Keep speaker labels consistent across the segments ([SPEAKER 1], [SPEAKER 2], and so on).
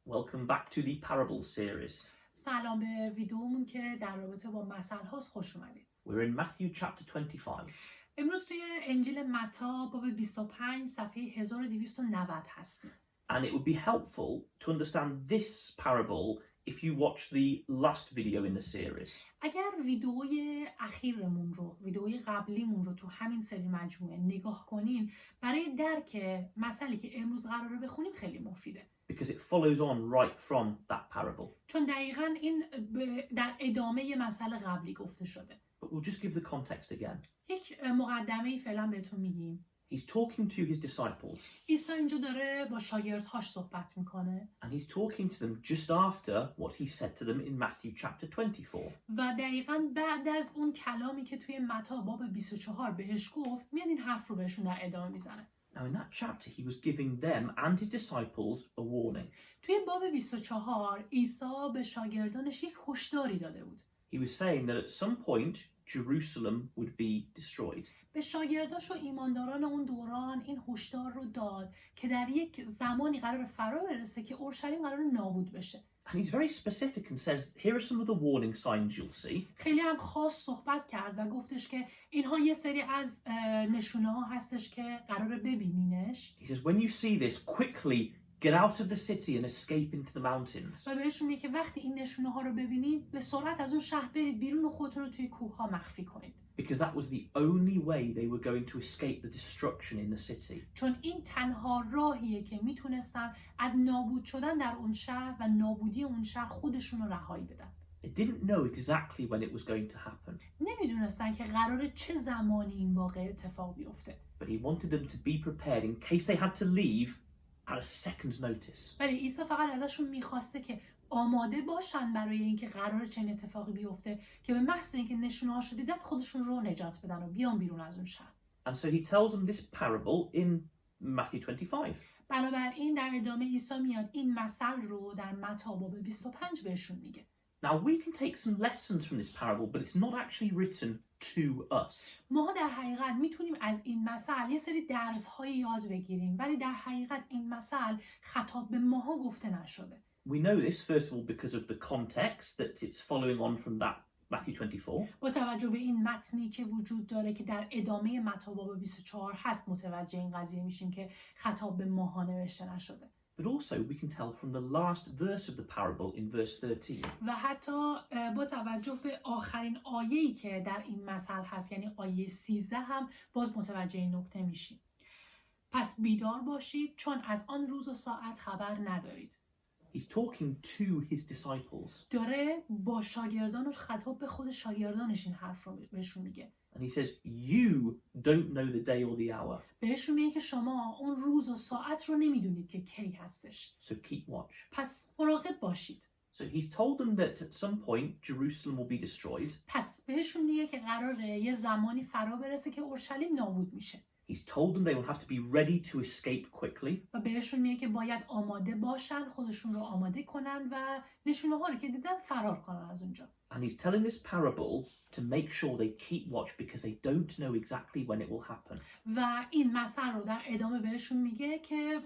[SPEAKER 1] Welcome back to the parable series.
[SPEAKER 2] سلام به ویدیومون که در رابطه با مثل هاست خوش اومدید.
[SPEAKER 1] We're in Matthew chapter 25.
[SPEAKER 2] امروز توی انجیل متی باب 25 صفحه 1290 هستیم.
[SPEAKER 1] And it would be helpful to understand this parable if you watch the last video in the series.
[SPEAKER 2] اگر ویدیوی اخیرمون رو، ویدیوی قبلیمون رو تو همین سری مجموعه نگاه کنین، برای درک مسئله که امروز قراره بخونیم خیلی مفیده.
[SPEAKER 1] Because it follows on right from that parable.
[SPEAKER 2] چون دقیقاً این در ادامه مسئله قبلی گفته شده.
[SPEAKER 1] But we'll just give the context again.
[SPEAKER 2] یک مقدمه‌ای فعلا بهتون میگیم.
[SPEAKER 1] He's talking to his disciples.
[SPEAKER 2] عیسی اینجا داره با شاگردهاش صحبت میکنه.
[SPEAKER 1] And he's talking to them just after what he said to them in Matthew chapter 24.
[SPEAKER 2] و دقیقاً بعد از اون کلامی که توی متی باب 24 بهش گفت، میاد این حرف رو بهشون در ادامه میزنه.
[SPEAKER 1] Now in that chapter he was giving them and his disciples a warning.
[SPEAKER 2] توی باب 24 عیسی به شاگردانش یک هشداری داده بود.
[SPEAKER 1] He was saying that at some point Jerusalem would be destroyed.
[SPEAKER 2] به شاگرداش و ایمانداران اون دوران این هشدار رو داد که در یک زمانی قرار فرار برسه که اورشلیم قرار نابود بشه.
[SPEAKER 1] And he's very specific and says, here are some of the warning signs you'll see.
[SPEAKER 2] خیلی هم خاص صحبت کرد و گفتش که اینها یه سری از نشونه ها هستش که قراره ببینینش.
[SPEAKER 1] He says, when you see this, quickly get out of the city and escape into the mountains.
[SPEAKER 2] و بهشون میگه که وقتی این نشونه ها رو ببینید به سرعت از اون شهر برید بیرون و خودتون رو توی کوه ها مخفی کنید.
[SPEAKER 1] Because that was the only way they were going to escape the destruction in the city.
[SPEAKER 2] چون این تنها راهیه که میتونستن از نابود شدن در اون شهر و نابودی اون شهر خودشون رو رهایی بدن.
[SPEAKER 1] They didn't know exactly when it was going to happen.
[SPEAKER 2] نمیدونستن که قراره چه زمانی این واقعه اتفاق بیفته.
[SPEAKER 1] But he wanted them to be prepared in case they had to leave at a second's notice.
[SPEAKER 2] ولی عیسی فقط ازشون میخواسته که آماده باشن برای اینکه قراره چنین اتفاقی بیفته که به محض اینکه نشونه‌هاشو دیدن خودشون رو نجات بدن و بیان بیرون از اون شهر.
[SPEAKER 1] And so he tells them this parable in Matthew 25.
[SPEAKER 2] بنابراین در ادامه عیسی میاد این مثل رو در متی باب 25 بهشون میگه.
[SPEAKER 1] Now we can take some lessons from this parable, but it's not actually written to us.
[SPEAKER 2] ما در حقیقت میتونیم از این مثل یه سری درس‌های یاد بگیریم، ولی در حقیقت این مثل خطاب به ماها گفته نشده.
[SPEAKER 1] We know this first of all because of the context that it's following on from that Matthew 24.
[SPEAKER 2] با توجه به این متنی که وجود داره که در ادامه متی باب 24 هست متوجه این قضیه میشیم که خطاب به ماها نوشته نشده.
[SPEAKER 1] But also we can tell from the last verse of the parable in verse 13.
[SPEAKER 2] و حتی با توجه به آخرین آیه‌ای که در این مثل هست یعنی آیه 13 هم باز متوجه این نکته میشیم. پس بیدار باشید چون از آن روز و ساعت خبر ندارید.
[SPEAKER 1] He's talking to his disciples.
[SPEAKER 2] داره با شاگردانش خطاب به خود شاگردانش این حرف رو بهشون میگه.
[SPEAKER 1] And he says, you don't know the day or the hour.
[SPEAKER 2] بهشون میگه که شما اون روز و ساعت رو نمیدونید که کی هستش.
[SPEAKER 1] So keep watch.
[SPEAKER 2] پس مراقب باشید.
[SPEAKER 1] So he's told them that at some point Jerusalem will be destroyed.
[SPEAKER 2] پس بهشون میگه که قراره یه زمانی فرا برسه که اورشلیم نابود میشه.
[SPEAKER 1] He's told them they will have to be ready to escape quickly.
[SPEAKER 2] و بهشون میگه که باید آماده باشن، خودشون رو آماده کنن و نشونه ها رو که دیدن فرار کنن از اونجا.
[SPEAKER 1] And he's telling this parable to make sure they keep watch because they don't know exactly when it will happen.
[SPEAKER 2] و این مثل رو در ادامه بهشون میگه که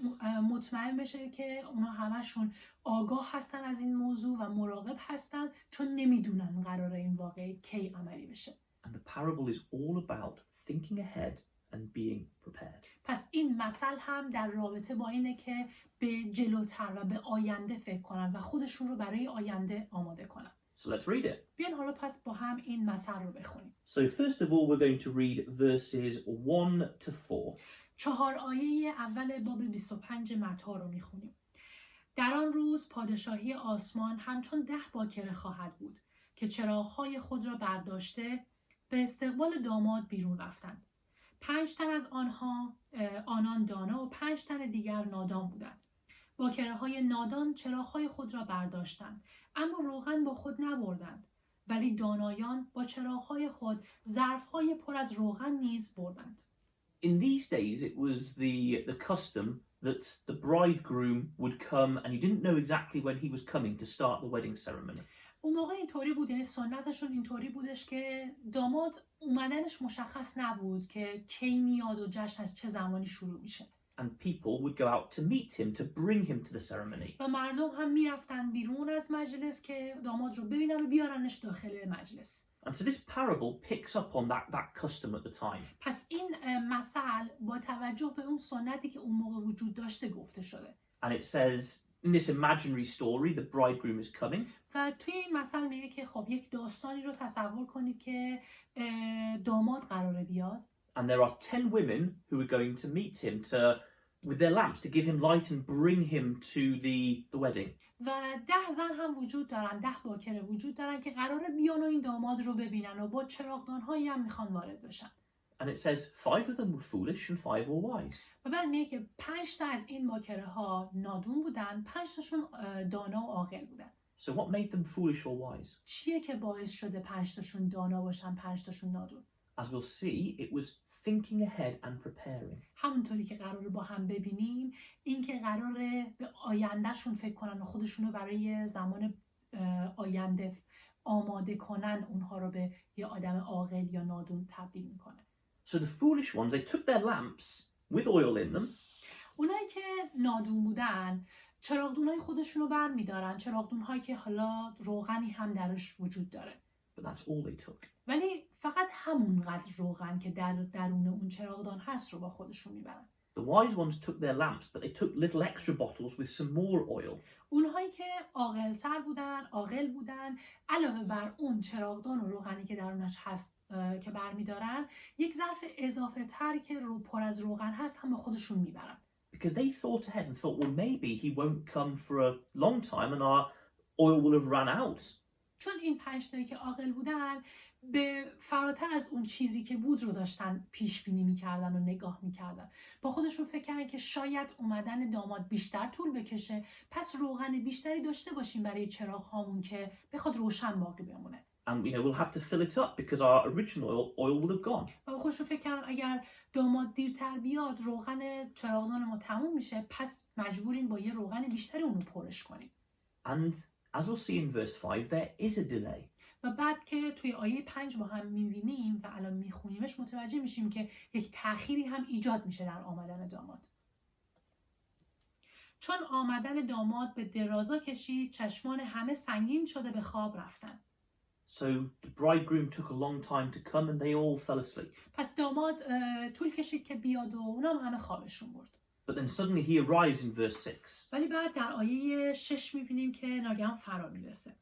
[SPEAKER 2] مطمئن بشه که اونا همشون آگاه هستن از این موضوع و مراقب هستن چون نمیدونن قراره این واقعه کی عملی بشه.
[SPEAKER 1] And the parable is all about thinking ahead and being prepared.
[SPEAKER 2] پس این مثل هم در رابطه با اینه که به جلوتر و به آینده فکر کنن و خودشون رو برای آینده آماده کنن.
[SPEAKER 1] So let's read it.
[SPEAKER 2] بیان حالا پس با هم این مثل رو بخونیم.
[SPEAKER 1] So first of all we're going to read verses 1 to 4.
[SPEAKER 2] 4 آیه اول باب 25 متی رو میخونیم. در آن روز پادشاهی آسمان همچون 10 باکره خواهد بود که چراغ‌های خود را برداشته به استقبال داماد بیرون رفتند. 5 تن از آنان دانا و 5 تن دیگر نادان بودند. باکره‌های نادان چراغ‌های خود را برداشتند اما روغن با خود نبردند، ولی دانایان با چراغ‌های خود ظرف‌های پر از روغن نیز بردند.
[SPEAKER 1] In these days it was the custom that the bridegroom would come and you didn't know exactly when he was coming to start the wedding ceremony.
[SPEAKER 2] اون موقع اینطوری بود، یعنی سنتشون اینطوری بودش که داماد اومدنش مشخص نبود که کی میاد و جشن از چه زمانی شروع میشه.
[SPEAKER 1] and people would go out to meet him to bring him to the ceremony.
[SPEAKER 2] و مردم هم میرفتن بیرون از مجلس که داماد رو ببینن و بیارنش داخل مجلس.
[SPEAKER 1] And so this parable picks up on that custom at the time.
[SPEAKER 2] پس این مثل با توجه به اون سنتی که اون موقع وجود داشته گفته شده.
[SPEAKER 1] And it says in this imaginary story the bridegroom is coming.
[SPEAKER 2] و توی این مثل میگه که خب یک داستانی رو تصور کنید که داماد قراره بیاد.
[SPEAKER 1] And there are 10 women who are going to meet him with their lamps to give him light and bring him to the wedding.
[SPEAKER 2] و 10 زن هم وجود دارن، 10 باکره وجود دارن که قراره بیان و این داماد رو ببینن و با چراغدان‌هایی هم میخوان وارد بشن.
[SPEAKER 1] And it says 5 of them were foolish and 5 were wise.
[SPEAKER 2] و بعد میگه که 5 تا از این باکره ها نادون بودن، 5 تاشون دانا و عاقل بودن.
[SPEAKER 1] So what made them foolish or wise?
[SPEAKER 2] چیه که باعث شده 5 تاشون دانا باشن، 5 تاشون نادون؟
[SPEAKER 1] As we'll see, it was thinking ahead and preparing.
[SPEAKER 2] همونطوری که قراره با هم ببینیم، این که قراره به آیندهشون فکر کنن و خودشون رو برای زمان آینده آماده کنن، اونها رو به یه آدم عاقل یا نادون تبدیل میکنه.
[SPEAKER 1] So the foolish ones, they took their lamps with oil in them.
[SPEAKER 2] اونایی که نادون بودن چراغدونای خودشون رو برمیدارن، چراغدونهایی که حالا روغنی هم درش وجود داره.
[SPEAKER 1] But that's all they took.
[SPEAKER 2] ولی فقط همونقدر روغن که درون اون چراغدان هست رو با خودشون میبرن.
[SPEAKER 1] The wise ones took their lamps, but they took little extra bottles with some more oil.
[SPEAKER 2] اونهایی که عاقل بودن علاوه بر اون چراغدان و روغنی که درونش هست که برمیدارن، یک ظرف اضافه تر که پر از روغن هست هم با خودشون میبرن.
[SPEAKER 1] Because they thought ahead and thought, well, maybe he won't come for a long time and our oil will have run out.
[SPEAKER 2] چون این 5 تایی که عاقل بودن به فراتر از اون چیزی که بود رو داشتن پیش بینی میکردن و نگاه میکردن. با خودشون فکر کردن که شاید اومدن داماد بیشتر طول بکشه، پس روغن بیشتری داشته باشیم برای چراغ هامون که بخواد روشن باقی بمونه.
[SPEAKER 1] And we'll have to fill it up because our original oil will have gone.
[SPEAKER 2] و با خودشون فکر کردن اگر داماد دیرتر بیاد روغن چراغدان ما تموم میشه، پس مجبوریم با یه روغن بیشتری اون رو پرش کنیم.
[SPEAKER 1] And as we'll see in verse 5, there is a delay.
[SPEAKER 2] و بعد که توی آیه 5 با هم می‌بینیم و الان می‌خونیمش متوجه میشیم که یک تأخیری هم ایجاد میشه در آمدن داماد. چون آمدن داماد به درازا کشید، چشمان همه سنگین شده به خواب رفتن.
[SPEAKER 1] So the bridegroom took a long time to come and they all fell asleep.
[SPEAKER 2] پس داماد طول کشید که بیاد و اونا همه خوابشون برد.
[SPEAKER 1] But then suddenly he arrives in verse 6.
[SPEAKER 2] ولی بعد در آیه 6 می‌بینیم که ناگهان فرا میرسه.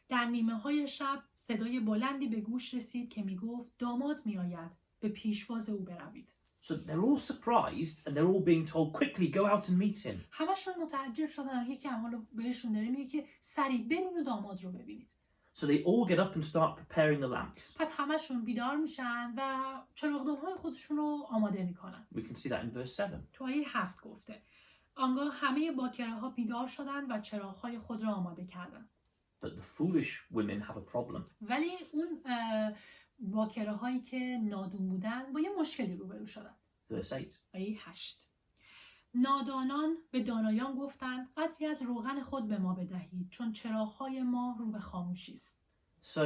[SPEAKER 2] در نیمه‌های شب صدای بلندی به گوش رسید که میگفت داماد میآید، به پیشواز او بروید.
[SPEAKER 1] So they're all surprised and they're all being told, quickly go out and meet him.
[SPEAKER 2] همشون متعجب شدن، یکی هم حالا بهشون داره میگه که سریع برین و داماد رو ببینید.
[SPEAKER 1] So they all get up and start preparing the lamps.
[SPEAKER 2] پس همشون بیدار میشن و چراغدان‌های خودشون رو آماده میکنن.
[SPEAKER 1] We can see that in verse 7.
[SPEAKER 2] تو آیه 7 گفته آنگاه همه باکره‌ها بیدار شدن و چراغ‌های خود را آماده کردند.
[SPEAKER 1] But the foolish women have a problem.
[SPEAKER 2] ولی اون باکره‌هایی که نادون بودن با یه مشکلی روبرو شدن.
[SPEAKER 1] Verse 8.
[SPEAKER 2] آیه 8 نادانان به دانایان گفتند قدری از روغن خود به ما بدهید چون چراغ‌های ما رو به خاموشی است.
[SPEAKER 1] So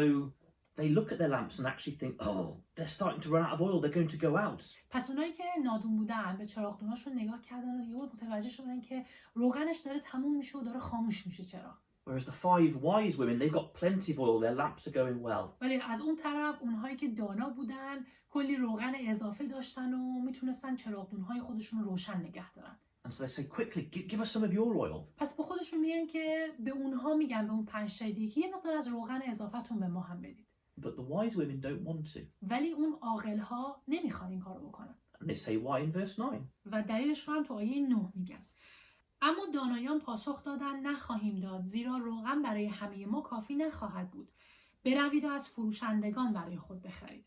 [SPEAKER 1] they look at their lamps and actually think, oh, they're starting to run out of oil, they're going to go out.
[SPEAKER 2] پس اونایی که نادون بودن به چراغدوناشون نگاه کردن و یهو متوجه شدن که روغنش داره تموم میشه و داره خاموش میشه چراغ.
[SPEAKER 1] Whereas the 5 wise women, they've got plenty of oil, their lamps are going well.
[SPEAKER 2] ولی از اون طرف اونهایی که دانا بودن کلی روغن اضافه داشتن و میتونستن چراغدونهای خودشون رو روشن نگه دارن.
[SPEAKER 1] And so they say, quickly, give us some of your oil.
[SPEAKER 2] پس به خودشون میگن که به اونها میگن، به اون 5 تای دیگه که یه مقدار از روغن اضافتون به ما هم بدید.
[SPEAKER 1] But the wise women don't want to.
[SPEAKER 2] ولی اون عاقل‌ها نمیخوان این کارو بکنن.
[SPEAKER 1] And they say why in verse 9.
[SPEAKER 2] و دلیلش رو هم تو آیه 9 میگن. اما دانایان پاسخ دادن نخواهیم داد زیرا روغن برای همه ما کافی نخواهد بود. بروید و از فروشندگان برای خود بخرید.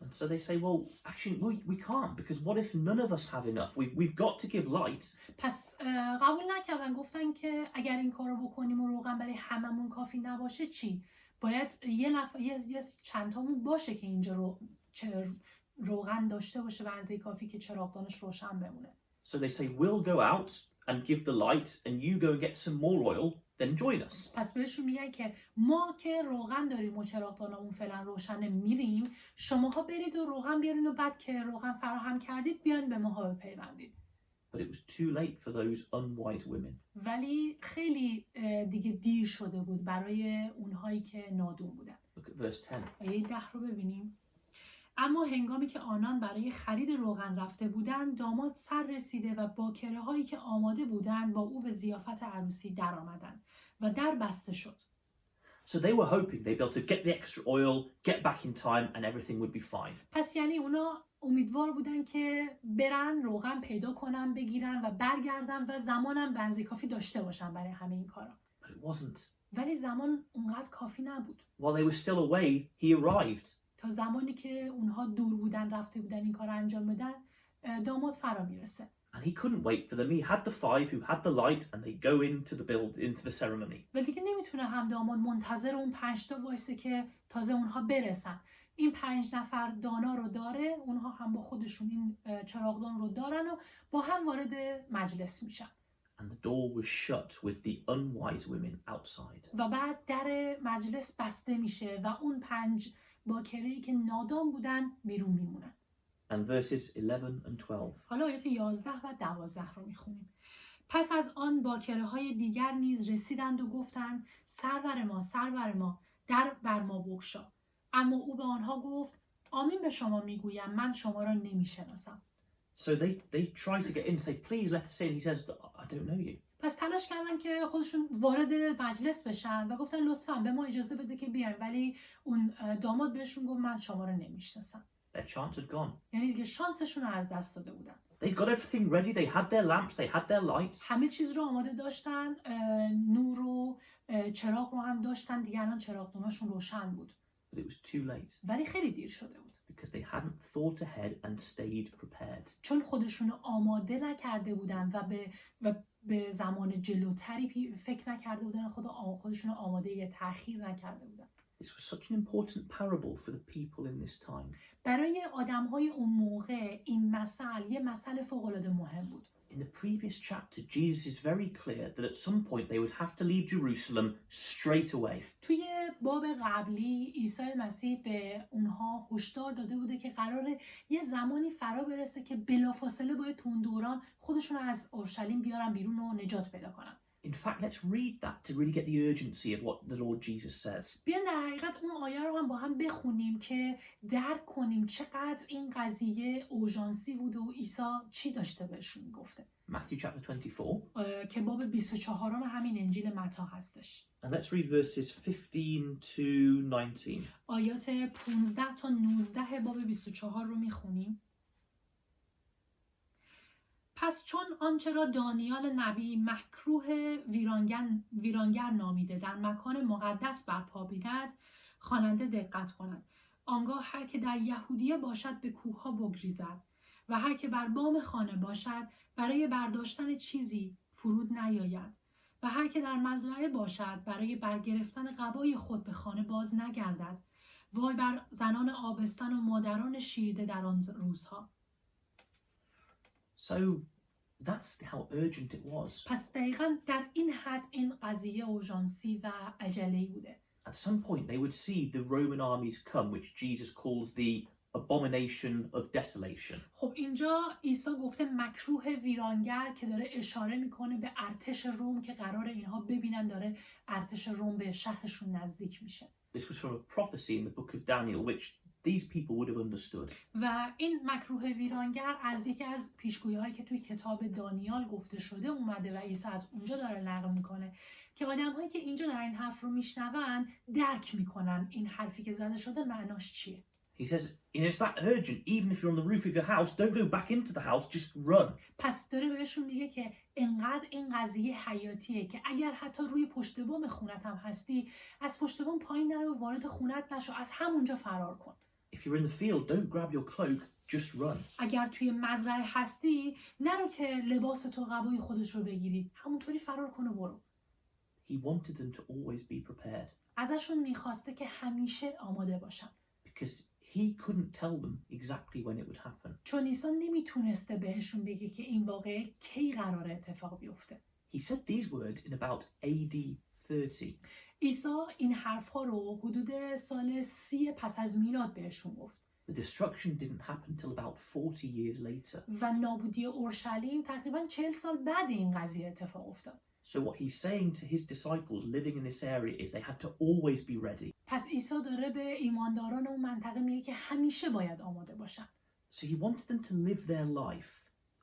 [SPEAKER 1] And so they say, well, actually, we can't, because what if none of us have enough? We've got to give light.
[SPEAKER 2] پس قبول نکردن، گفتن که اگر این کارو بکنیم و روغن برای هممون کافی نباشه چی؟ باید یه چند تامون باشه که اینجا روغن داشته باشه به اندازه کافی که چراغدانش روشن بمونه.
[SPEAKER 1] So they say, we'll go out and give the light and you go and get some more oil, then join us.
[SPEAKER 2] پس بهشون میگن که ما که روغن داریم و چراغدانمون فعلا روشنه میریم، شماها برید و روغن بیارین و بعد که روغن فراهم کردید بیاین به ماها بپیوندید.
[SPEAKER 1] But it was too late for those unwise women.
[SPEAKER 2] ولی خیلی دیگه دیر شده بود برای اونهایی که نادون بودن.
[SPEAKER 1] Look at verse 10.
[SPEAKER 2] آیه 10 رو ببینیم. اما هنگامی که آنان برای خرید روغن رفته بودند، داماد سر رسیده و باکره هایی که آماده بودند با او به ضیافت عروسی در آمدند و در بسته شد.
[SPEAKER 1] So they were hoping they'd be able to get the extra oil, get back in time, and everything would be fine.
[SPEAKER 2] پس یعنی اونا امیدوار بودن که برن روغن پیدا کنن، بگیرن و برگردن و زمانم به اندازه کافی داشته باشن برای همه این کارا.
[SPEAKER 1] But it wasn't.
[SPEAKER 2] ولی زمان اونقدر کافی نبود.
[SPEAKER 1] While they were still away, he arrived.
[SPEAKER 2] تا زمانی که اونها دور بودن، رفته بودن این کار انجام بدن، داماد فرا میرسه.
[SPEAKER 1] And he couldn't wait for them. He had the five who had the light, and they go into the ceremony.
[SPEAKER 2] ولی دیگه نمیتونه هم داماد منتظر اون 5 تا وایسه که تازه اونها برسن. این 5 نفر دانا رو داره، اونها هم با خودشون این چراغدان رو دارن و با هم وارد مجلس میشن.
[SPEAKER 1] And the door was shut with the unwise women outside.
[SPEAKER 2] و بعد در مجلس بسته میشه و اون 5 باکره‌ای که نادان بودن بیرون میمونن.
[SPEAKER 1] And verses 11 and 12.
[SPEAKER 2] حالا آیات 11 و 12 رو میخونیم. پس از آن باکره‌های دیگر نیز رسیدند و گفتند سرور ما در بر ما بگشا. اما او به آنها گفت آمین به شما میگویم من شما را نمیشناسم.
[SPEAKER 1] So they try to get in, say, please let us in. He says, but I don't know you.
[SPEAKER 2] پس تلاش کردن که خودشون وارد مجلس بشن و گفتن لطفاً به ما اجازه بده که بیایم، ولی اون داماد بهشون گفت من شما را نمیشناسم.
[SPEAKER 1] Their chance had gone.
[SPEAKER 2] یعنی دیگه شانسشون رو از دست داده بودن.
[SPEAKER 1] They got everything ready. They had their lamps. They had their lights.
[SPEAKER 2] همه چیز رو آماده داشتن، نور و چراغ رو هم داشتن، دیگه الان چراغداناشون روشن بود.
[SPEAKER 1] But it was too late
[SPEAKER 2] ولی خیلی دیر شده بود.
[SPEAKER 1] because they hadn't thought ahead and stayed prepared.
[SPEAKER 2] چون خودشون رو آماده نکرده بودن و به زمان جلوتری فکر نکرده بودن، خودشون رو آماده تأخیر نکرده بودن.
[SPEAKER 1] This was such an important parable for the people in this time.
[SPEAKER 2] برای آدم‌های اون موقع این یه مثل فوق‌العاده مهم بود.
[SPEAKER 1] In the previous chapter, Jesus is very clear that at some point they would have to leave Jerusalem straight away.
[SPEAKER 2] توی باب قبلی عیسی مسیح به اونها هشدار داده بوده که قراره یه زمانی فرا برسه که بلافاصله باید تو اون دوران خودشون رو از اورشلیم بیارن بیرون و نجات پیدا کنن.
[SPEAKER 1] In fact, let's read that to really get the urgency of what the Lord Jesus says.
[SPEAKER 2] بیاین در حقیقت اون آیه رو هم با هم بخونیم که درک کنیم چقدر این قضیه اورژانسی بود و عیسی چی داشته بهشون گفته.
[SPEAKER 1] Matthew chapter 24.
[SPEAKER 2] که باب 24 همین انجیل متی هستش.
[SPEAKER 1] And let's read verses 15 to 19.
[SPEAKER 2] آیات 15 تا 19 باب 24 رو میخونیم. پس چون آنچه را دانیال نبی مکروه ویرانگر نامیده در مکان مقدس برپا بیند، خواننده دقت کند. آنگاه هر که در یهودیه باشد به کوهها بگریزد و هر که بر بام خانه باشد برای برداشتن چیزی فرود نیاید و هر که در مزرعه باشد برای برگرفتن قبای خود به خانه باز نگردد. وای بر زنان آبستن و مادران شیرده در آن روزها.
[SPEAKER 1] So that's how urgent it was.
[SPEAKER 2] پس دقیقاً در این حد این قضیه اورژانسی و عجله‌ای بوده.
[SPEAKER 1] At some point they would see the Roman armies come, which Jesus calls the abomination of desolation.
[SPEAKER 2] خب اینجا عیسی گفته مکروه ویرانگر که داره اشاره میکنه به ارتش روم که قراره اینها ببینن داره ارتش روم به شهرشون نزدیک میشه.
[SPEAKER 1] This was from a prophecy in the book of Daniel, which these people would have understood.
[SPEAKER 2] و این مکروه ویرانگر از یکی از پیشگویی‌هایی که توی کتاب دانیال گفته شده اومده و عیسی از اونجا داره نقل میکنه که آدم‌هایی که اینجا در این حرف رو میشنون درک میکنن این حرفی که زده شده معناش چیه.
[SPEAKER 1] He says, it's that urgent. Even if you're on the roof of your house, don't go back into the house, just run.
[SPEAKER 2] پس داره بهشون میگه که انقدر این قضیه حیاتیه که اگر حتی روی پشت بام خونت هم هستی، از پشت بام پایین نرو، وارد خونت نشو، از همونجا فرار کن.
[SPEAKER 1] If you're in the field, don't grab your cloak, just run.
[SPEAKER 2] اگر توی مزرعه هستی، نرو که لباس تو قبای خودش رو بگیری، همونطوری فرار کن و برو.
[SPEAKER 1] He wanted them to always be prepared.
[SPEAKER 2] ازشون میخواسته که همیشه آماده باشن.
[SPEAKER 1] Because he couldn't tell them exactly when it would happen.
[SPEAKER 2] چون عیسی نمیتونسته بهشون بگه که این واقعه کی قراره اتفاق بیفته.
[SPEAKER 1] He said these words in about AD 30.
[SPEAKER 2] عیسی این حرفها رو حدود سال 30 پس از میلاد بهشون گفت.
[SPEAKER 1] The destruction didn't happen till about 40 years later.
[SPEAKER 2] و نابودی اورشلیم تقریبا 40 سال بعد این قضیه اتفاق افتاد.
[SPEAKER 1] So what he's saying to his disciples living in this area is they had to always be ready.
[SPEAKER 2] پس عیسی داره به ایمانداران اون منطقه میگه که همیشه باید آماده باشن.
[SPEAKER 1] So he wanted them to live their life,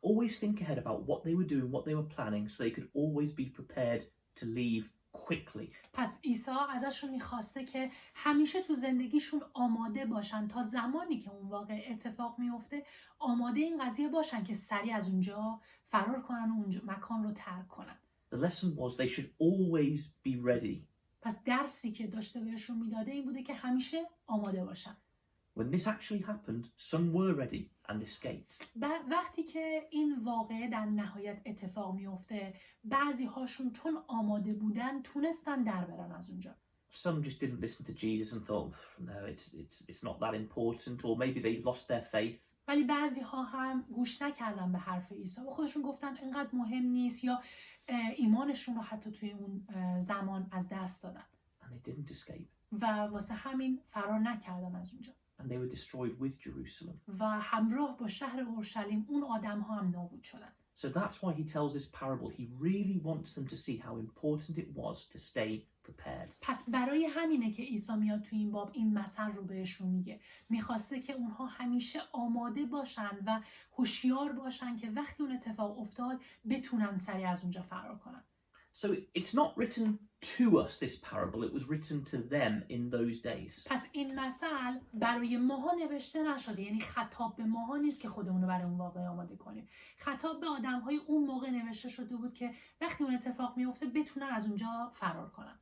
[SPEAKER 1] always think ahead about what they were doing, what they were planning, so they could always be prepared to leave quickly.
[SPEAKER 2] پس عیسی ازشون میخواسته که همیشه تو زندگیشون آماده باشن تا زمانی که اون واقع اتفاق میفته آماده این قضیه باشن که سریع از اونجا فرار کنن و اونجا مکان رو ترک کنن.
[SPEAKER 1] The lesson was they should always be ready.
[SPEAKER 2] پس درسی که داشته بهشون میداده این بوده که همیشه آماده باشن.
[SPEAKER 1] When this actually happened, some were ready and escaped.
[SPEAKER 2] وقتی که این واقعه در نهایت اتفاق میفته بعضی هاشون چون آماده بودن تونستن در برن از اونجا.
[SPEAKER 1] Some just didn't listen to Jesus and thought, no, it's not that important, or maybe they lost their faith.
[SPEAKER 2] ولی بعضی ها هم گوش نکردن به حرف عیسی و خودشون گفتن اینقدر مهم نیست یا ایمانشون رو حتی توی اون زمان از دست دادن.
[SPEAKER 1] And they didn't escape.
[SPEAKER 2] و واسه همین فرار نکردن از اونجا.
[SPEAKER 1] And they were destroyed with Jerusalem.
[SPEAKER 2] و همراه با شهر اورشلیم اون آدم ها هم نابود شدن.
[SPEAKER 1] So that's why he tells this parable. He really wants them to see how important it was to stay prepared.
[SPEAKER 2] پس برای همینه که عیسی میاد تو این باب این مثل رو بهشون میگه. میخواسته که اونها همیشه آماده باشن و هوشیار باشن که وقتی اون اتفاق افتاد بتونن سریع از اونجا فرار کنن.
[SPEAKER 1] So it's not written to us, this parable. It was written to them in those days.
[SPEAKER 2] پس این مثل برای ماها نوشته نشده، یعنی خطاب به ماها نیست که خودمون رو برای اون واقعه آماده کنیم. خطاب به آدم‌های اون موقع نوشته شده بود که وقتی اون اتفاق میفته بتونن از اونجا فرار کنن.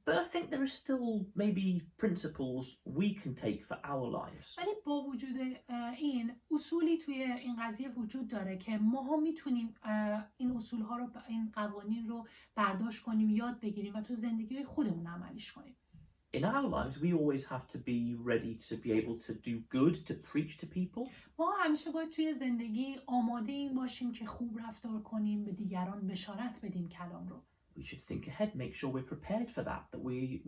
[SPEAKER 1] But I think there are still maybe principles we can take for our lives.
[SPEAKER 2] ولی با وجود این اصولی توی این قضیه وجود داره که ماها میتونیم این اصولها رو، این قوانین رو برداشت کنیم، یاد بگیریم و تو زندگی خودمون عملیش کنیم.
[SPEAKER 1] In our lives, we always have to be ready to be able to do good, to preach to people.
[SPEAKER 2] ما همیشه باید توی زندگی آماده این باشیم که خوب رفتار کنیم، به دیگران بشارت بدیم کلام رو.
[SPEAKER 1] We should think ahead, make sure we're prepared for that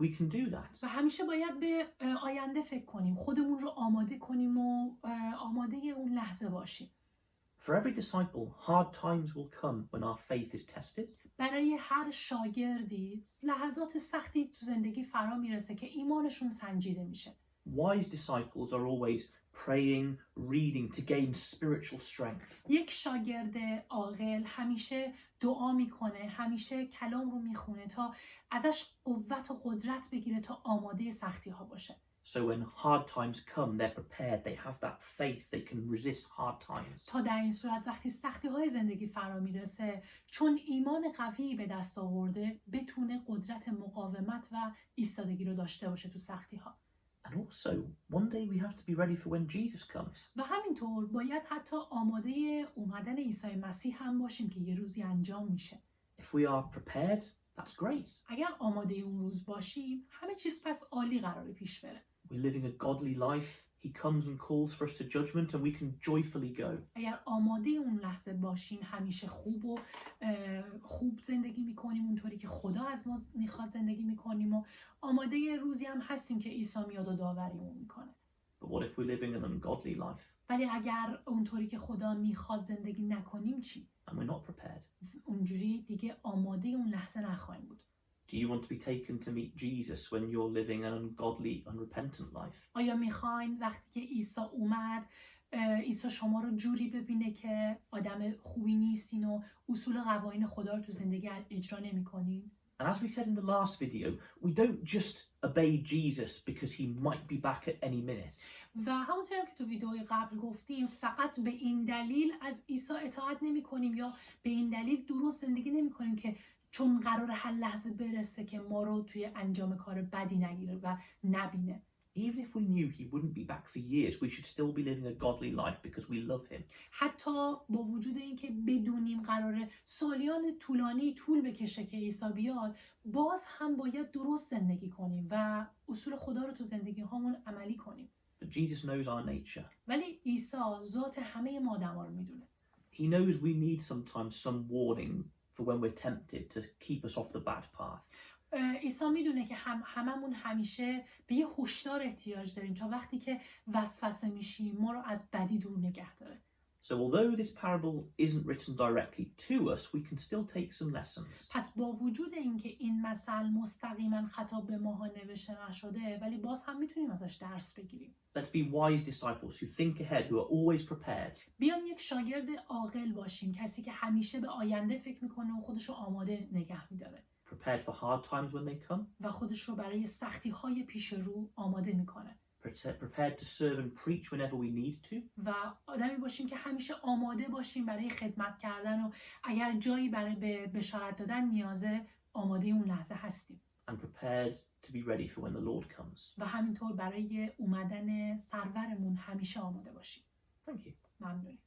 [SPEAKER 1] we can do that.
[SPEAKER 2] و همیشه باید به آینده فکر کنیم، خودمون رو آماده کنیم و آماده اون لحظه باشیم.
[SPEAKER 1] For every disciple, hard times will come when our faith is tested.
[SPEAKER 2] برای هر شاگردی لحظات سختی تو زندگی فرا میرسه که ایمانشون سنجیده میشه.
[SPEAKER 1] Wise disciples are always praying, reading to gain spiritual strength.
[SPEAKER 2] یک شاگرد عاقل همیشه دعا میکنه، همیشه کلام رو میخونه تا ازش قوت و قدرت بگیره تا آماده سختی ها باشه.
[SPEAKER 1] So when hard times come, they're prepared. They have that faith. They can resist hard times.
[SPEAKER 2] تا در این صورت وقتی سختی های زندگی فرا میرسه چون ایمان قوی به دست آورده بتونه قدرت مقاومت و ایستادگی رو داشته باشه تو سختی ها.
[SPEAKER 1] And also, one day we have to be ready for when Jesus comes.
[SPEAKER 2] و همینطور باید حتی آماده اومدن عیسی مسیح هم باشیم که یه روزی انجام میشه.
[SPEAKER 1] If we are prepared, that's great.
[SPEAKER 2] اگر آماده اون روز باشیم همه چیز پس عالی قراره پیش بره.
[SPEAKER 1] We're living a godly life. He comes and calls for us to judgment and we can joyfully go.
[SPEAKER 2] اگر آماده اون لحظه باشیم همیشه خوب زندگی میکنیم اونطوری که خدا از ما میخواد زندگی میکنیم و آماده روزی هم هستیم که عیسی میاد و داوریمون میکنه.
[SPEAKER 1] But what if we're living an ungodly life
[SPEAKER 2] ولی اگر اونطوری که خدا میخواد زندگی نکنیم چی؟
[SPEAKER 1] and we're not prepared?
[SPEAKER 2] اونجوری دیگه آماده اون لحظه نخواهیم بود.
[SPEAKER 1] Do you want to be taken to meet Jesus when you're living an ungodly, unrepentant life?
[SPEAKER 2] آیا میخواین وقتی که عیسی اومد عیسی شما رو جوری ببینه که آدم خوبی نیستین و اصول قوانین خدا رو تو زندگی اجرا نمی‌کنین؟
[SPEAKER 1] And as we said in the last video, we don't just obey Jesus because he might be back at any minute.
[SPEAKER 2] و همونطور که تو ویدئوی قبل گفتیم فقط به این دلیل از عیسی اطاعت نمی‌کنیم یا به این دلیل درست زندگی نمی‌کنیم که چون قرار هر لحظه برسه که ما رو توی انجام کار بدی نگیره و نبینه.
[SPEAKER 1] Even if we knew he wouldn't be back for years, we should still be living a godly life because we love him.
[SPEAKER 2] حتی با وجود اینکه بدونیم قراره سالیان طول بکشه که عیسی بیاد، باز هم باید درست زندگی کنیم و اصول خدا رو تو زندگی هامون عملی کنیم.
[SPEAKER 1] But Jesus knows our nature.
[SPEAKER 2] ولی عیسی ذات همه ما آدم‌ها رو میدونه.
[SPEAKER 1] He knows we need sometimes some warning for when we're tempted to keep us off the bad path.
[SPEAKER 2] عیسی میدونه که هممون همیشه به یه هشدار احتیاج داریم تا وقتی که وسوسه میشیم ما رو از بدی دور نگه داره.
[SPEAKER 1] So although this parable isn't written directly to us, we can still take some lessons.
[SPEAKER 2] پس با وجود اینکه این مثل مستقیما خطاب به ماها نوشته نشده ولی باز هم میتونیم ازش درس بگیریم.
[SPEAKER 1] Let's be wise disciples who think ahead, who are always prepared.
[SPEAKER 2] بیام یک شاگرد عاقل باشیم، کسی که همیشه به آینده فکر میکنه و خودش رو آماده نگه میداره.
[SPEAKER 1] Prepared for hard times when they come.
[SPEAKER 2] و خودش رو برای سختی‌های پیش رو آماده میکنه.
[SPEAKER 1] Prepared to serve and preach whenever we need to.
[SPEAKER 2] و آدمی باشیم که همیشه آماده باشیم برای خدمت کردن و اگر جایی برای به بشارت دادن نیازه آماده اون لحظه هستیم.
[SPEAKER 1] And prepared to be ready for when the Lord comes.
[SPEAKER 2] و همینطور برای اومدن سرورمون همیشه آماده باشیم.
[SPEAKER 1] Thank you.
[SPEAKER 2] ممنونی.